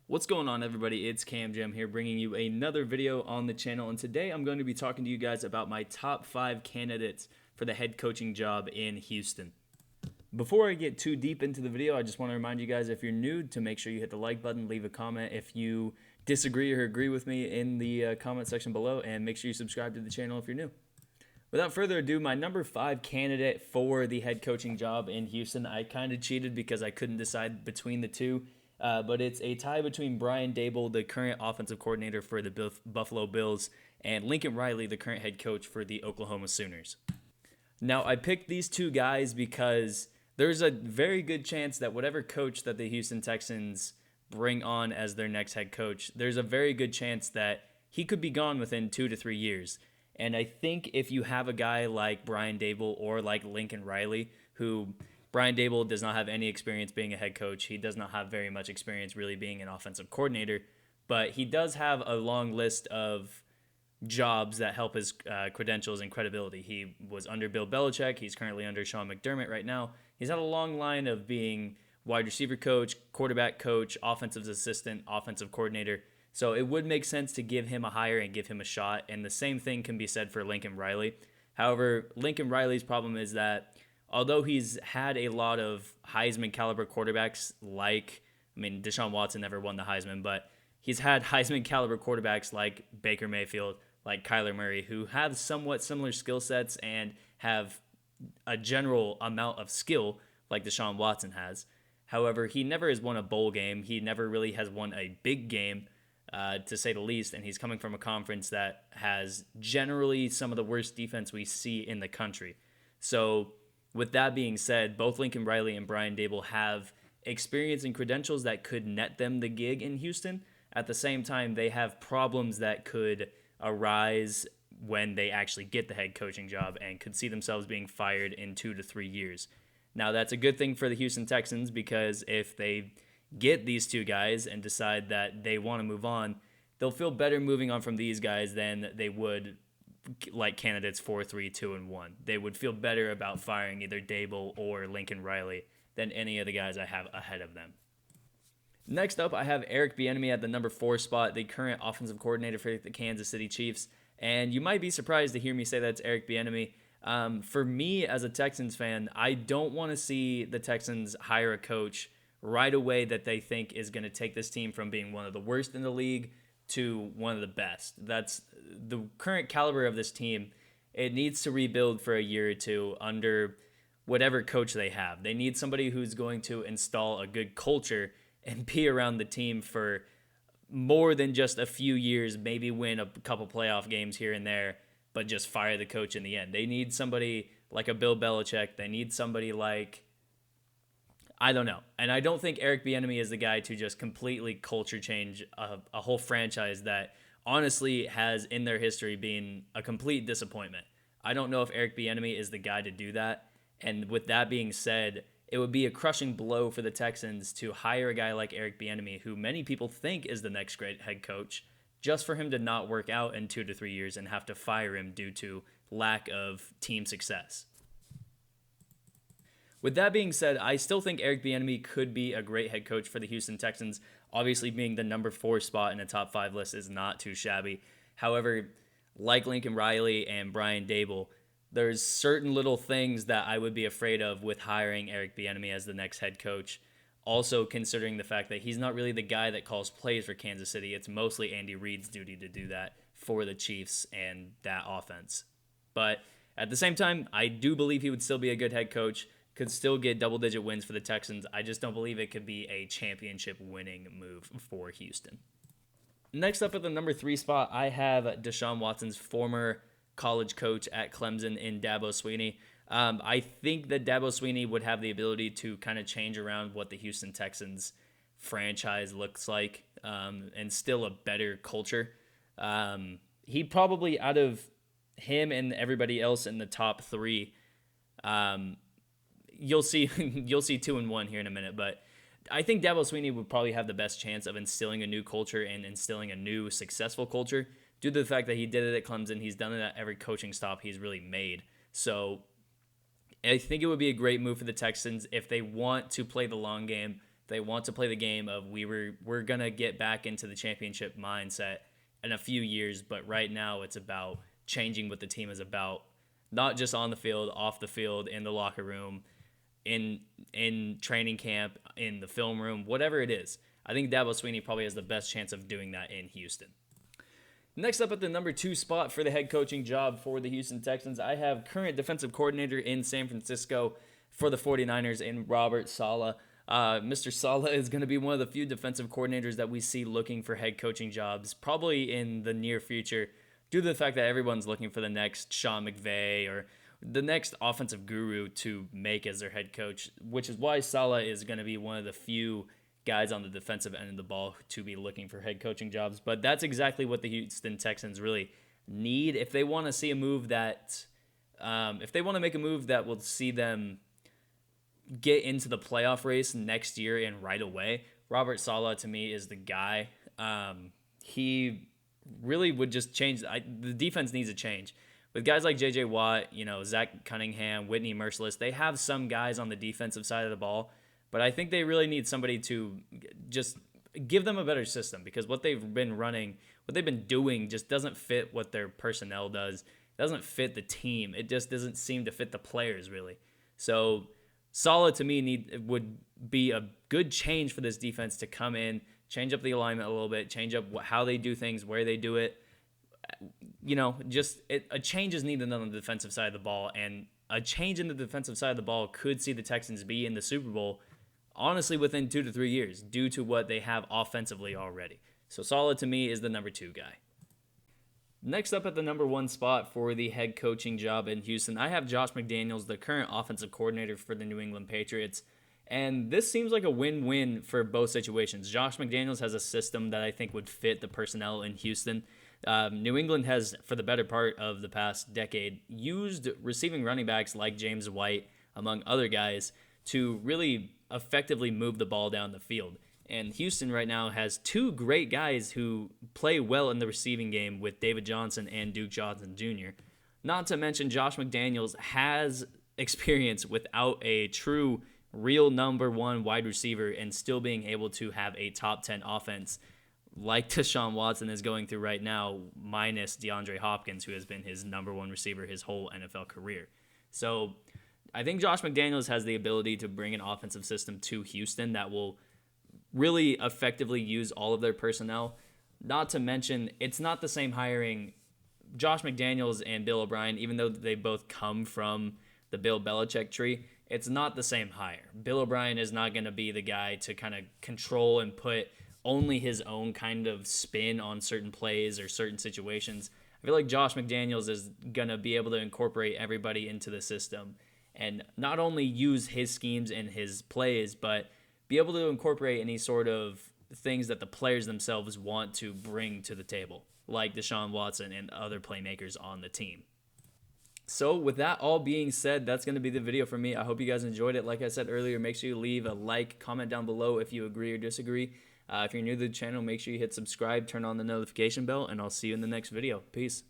What's going on, everybody? It's Cam Jam here bringing you another video on the channel, and today I'm going to be talking to you guys about my top 5 candidates for the head coaching job in Houston. Before I get too deep into the video, I just want to remind you guys, if you're new, to make sure you hit the like button, leave a comment if you disagree or agree with me in the comment section below, and make sure you subscribe to the channel if you're new. Without further ado, my number 5 candidate for the head coaching job in Houston, I kind of cheated because I couldn't decide between the two. But it's a tie between Brian Daboll, the current offensive coordinator for the Buffalo Bills, and Lincoln Riley, the current head coach for the Oklahoma Sooners. Now, I picked these two guys because there's a very good chance that whatever coach that the Houston Texans bring on as their next head coach, there's a very good chance that he could be gone within 2 to 3 years. And I think if you have a guy like Brian Daboll or like Lincoln Riley, who Brian Daboll does not have any experience being a head coach. He does not have very much experience really being an offensive coordinator, but he does have a long list of jobs that help his credentials and credibility. He was under Bill Belichick. He's currently under Sean McDermott right now. He's had a long line of being wide receiver coach, quarterback coach, offensive assistant, offensive coordinator. So it would make sense to give him a hire and give him a shot. And the same thing can be said for Lincoln Riley. However, Lincoln Riley's problem is that although he's had a lot of Heisman caliber quarterbacks Deshaun Watson never won the Heisman, but he's had Heisman caliber quarterbacks like Baker Mayfield, like Kyler Murray, who have somewhat similar skill sets and have a general amount of skill like Deshaun Watson has. However, he never has won a bowl game. He never really has won a big game, to say the least, and he's coming from a conference that has generally some of the worst defense we see in the country. So with that being said, both Lincoln Riley and Brian Daboll have experience and credentials that could net them the gig in Houston. At the same time, they have problems that could arise when they actually get the head coaching job and could see themselves being fired in 2 to 3 years. Now, that's a good thing for the Houston Texans, because if they get these two guys and decide that they want to move on, they'll feel better moving on from these guys than they would like candidates 4, 3, 2, and 1. They would feel better about firing either Daboll or Lincoln Riley than any of the guys I have ahead of them. Next up, I have Eric Bieniemy at the number 4 spot, the current offensive coordinator for the Kansas City Chiefs. And you might be surprised to hear me say that's Eric Bieniemy. For me, as a Texans fan, I don't want to see the Texans hire a coach right away that they think is going to take this team from being one of the worst in the league to one of the best. That's the current caliber of this team. It needs to rebuild for a year or two under whatever coach they have. They need somebody who's going to install a good culture and be around the team for more than just a few years, maybe win a couple playoff games here and there, but just fire the coach in the end. They need somebody like a Bill Belichick. They need somebody like, I don't know. And I don't think Eric Bieniemy is the guy to just completely culture change a whole franchise that honestly has in their history been a complete disappointment. I don't know if Eric Bieniemy is the guy to do that. And with that being said, it would be a crushing blow for the Texans to hire a guy like Eric Bieniemy, who many people think is the next great head coach, just for him to not work out in 2 to 3 years and have to fire him due to lack of team success. With that being said, I still think Eric Bieniemy could be a great head coach for the Houston Texans. Obviously, being the number 4 spot in a top 5 list is not too shabby. However, like Lincoln Riley and Brian Daboll, there's certain little things that I would be afraid of with hiring Eric Bieniemy as the next head coach. Also, considering the fact that he's not really the guy that calls plays for Kansas City. It's mostly Andy Reid's duty to do that for the Chiefs and that offense. But at the same time, I do believe he would still be a good head coach, could still get double-digit wins for the Texans. I just don't believe it could be a championship-winning move for Houston. Next up at the number 3 spot, I have Deshaun Watson's former college coach at Clemson in Dabo Swinney. I think that Dabo Swinney would have the ability to kind of change around what the Houston Texans franchise looks like, and still a better culture. He probably, out of him and everybody else in the top 3, you'll see 2 and 1 here in a minute, but I think Dabo Swinney would probably have the best chance of instilling a new culture and instilling a new successful culture due to the fact that he did it at Clemson. He's done it at every coaching stop he's really made. So I think it would be a great move for the Texans if they want to play the long game, They want to play the game of we're going to get back into the championship mindset in a few years, but right now it's about changing what the team is about, not just on the field, off the field, in the locker room, in training camp, in the film room, whatever it is. I think Dabo Swinney probably has the best chance of doing that in Houston. Next up at the number 2 spot for the head coaching job for the Houston Texans, I have current defensive coordinator in San Francisco for the 49ers in Robert Saleh. Mr. Saleh is going to be one of the few defensive coordinators that we see looking for head coaching jobs, probably in the near future, due to the fact that everyone's looking for the next Sean McVay or the next offensive guru to make as their head coach, which is why Saleh is going to be one of the few guys on the defensive end of the ball to be looking for head coaching jobs. But that's exactly what the Houston Texans really need if they want to see a move that, if they want to make a move that will see them get into the playoff race next year and right away. Robert Saleh, to me, is the guy. He really would just change. The defense needs a change. With guys like J.J. Watt, Zach Cunningham, Whitney Merciless, they have some guys on the defensive side of the ball, but I think they really need somebody to just give them a better system, because what they've been running, what they've been doing just doesn't fit what their personnel does. It doesn't fit the team. It just doesn't seem to fit the players, really. So Saleh, to me, would be a good change for this defense to come in, change up the alignment a little bit, change up how they do things, where they do it. A change is needed on the defensive side of the ball, and a change in the defensive side of the ball could see the Texans be in the Super Bowl, honestly, within 2 to 3 years, due to what they have offensively already. So Saleh, to me, is the number 2 guy. Next up at the number 1 spot for the head coaching job in Houston, I have Josh McDaniels, the current offensive coordinator for the New England Patriots. And this seems like a win-win for both situations. Josh McDaniels has a system that I think would fit the personnel in Houston. New England has, for the better part of the past decade, used receiving running backs like James White, among other guys, to really effectively move the ball down the field. And Houston right now has 2 great guys who play well in the receiving game with David Johnson and Duke Johnson Jr. Not to mention Josh McDaniels has experience without a true real number 1 wide receiver and still being able to have a top 10 offense like Deshaun Watson is going through right now, minus DeAndre Hopkins, who has been his number 1 receiver his whole NFL career. So I think Josh McDaniels has the ability to bring an offensive system to Houston that will really effectively use all of their personnel. Not to mention, it's not the same hiring. Josh McDaniels and Bill O'Brien, even though they both come from the Bill Belichick tree, it's not the same hire. Bill O'Brien is not going to be the guy to kind of control and put only his own kind of spin on certain plays or certain situations. I feel like Josh McDaniels is going to be able to incorporate everybody into the system and not only use his schemes and his plays, but be able to incorporate any sort of things that the players themselves want to bring to the table, like Deshaun Watson and other playmakers on the team. So with that all being said, that's going to be the video for me. I hope you guys enjoyed it. Like I said earlier, make sure you leave a like, comment down below if you agree or disagree. If you're new to the channel, make sure you hit subscribe, turn on the notification bell, and I'll see you in the next video. Peace.